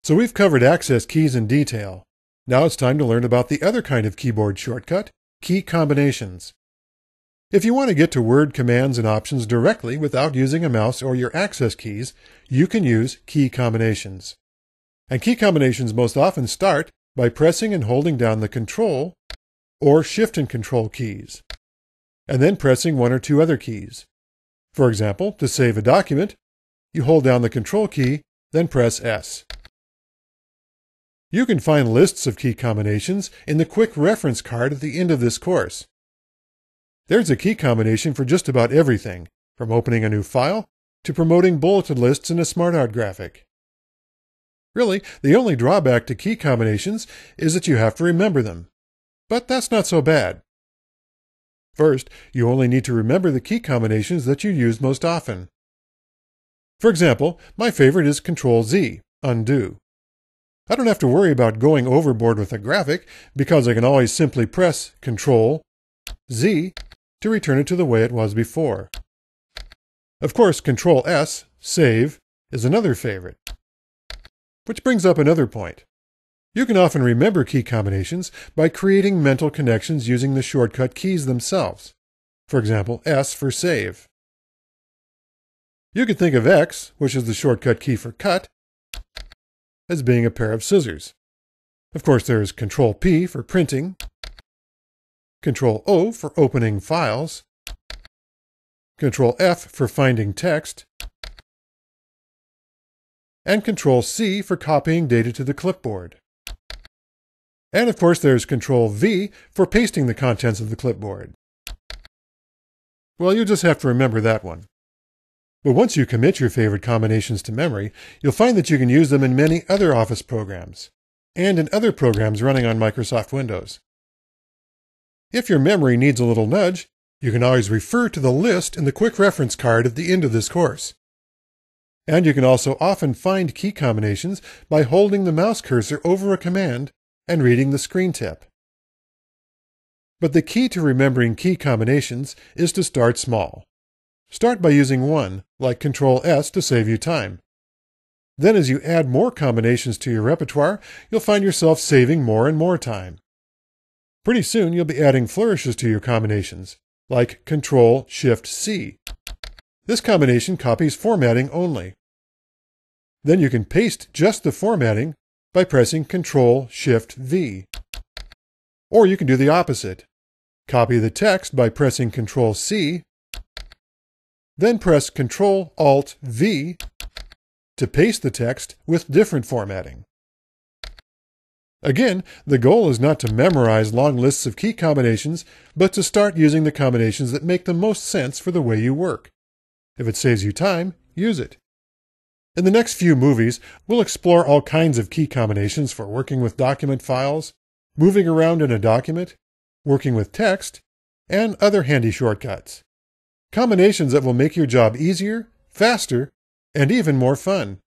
So we've covered access keys in detail. Now it's time to learn about the other kind of keyboard shortcut, key combinations. If you want to get to word commands and options directly without using a mouse or your access keys, you can use key combinations. And key combinations most often start by pressing and holding down the Control or Shift and Control keys, and then pressing one or two other keys. For example, to save a document, you hold down the Control key, then press S. You can find lists of key combinations in the quick reference card at the end of this course. There's a key combination for just about everything, from opening a new file to promoting bulleted lists in a SmartOut graphic. Really, the only drawback to key combinations is that you have to remember them. But that's not so bad. First, you only need to remember the key combinations that you use most often. For example, my favorite is Ctrl-Z, undo. I don't have to worry about going overboard with a graphic because I can always simply press Ctrl-Z to return it to the way it was before. Of course, Ctrl-S, save, is another favorite. Which brings up another point. You can often remember key combinations by creating mental connections using the shortcut keys themselves. For example, S for save. You could think of X, which is the shortcut key for cut, as being a pair of scissors. Of course, there is Ctrl-P for printing, Ctrl-O for opening files, Ctrl-F for finding text, and Ctrl-C for copying data to the clipboard. And of course, there's Ctrl-V for pasting the contents of the clipboard. Well, you'll just have to remember that one. But once you commit your favorite combinations to memory, you'll find that you can use them in many other Office programs, and in other programs running on Microsoft Windows. If your memory needs a little nudge, you can always refer to the list in the quick reference card at the end of this course. And you can also often find key combinations by holding the mouse cursor over a command and reading the screen tip. But the key to remembering key combinations is to start small. Start by using one, like Ctrl-S to save you time. Then as you add more combinations to your repertoire, you'll find yourself saving more and more time. Pretty soon you'll be adding flourishes to your combinations, like Ctrl-Shift-C. This combination copies formatting only. Then you can paste just the formatting by pressing Ctrl-Shift-V. Or you can do the opposite. Copy the text by pressing Ctrl-C, then press Ctrl-Alt-V to paste the text with different formatting. Again, the goal is not to memorize long lists of key combinations, but to start using the combinations that make the most sense for the way you work. If it saves you time, use it. In the next few movies, we'll explore all kinds of key combinations for working with document files, moving around in a document, working with text, and other handy shortcuts. Combinations that will make your job easier, faster, and even more fun.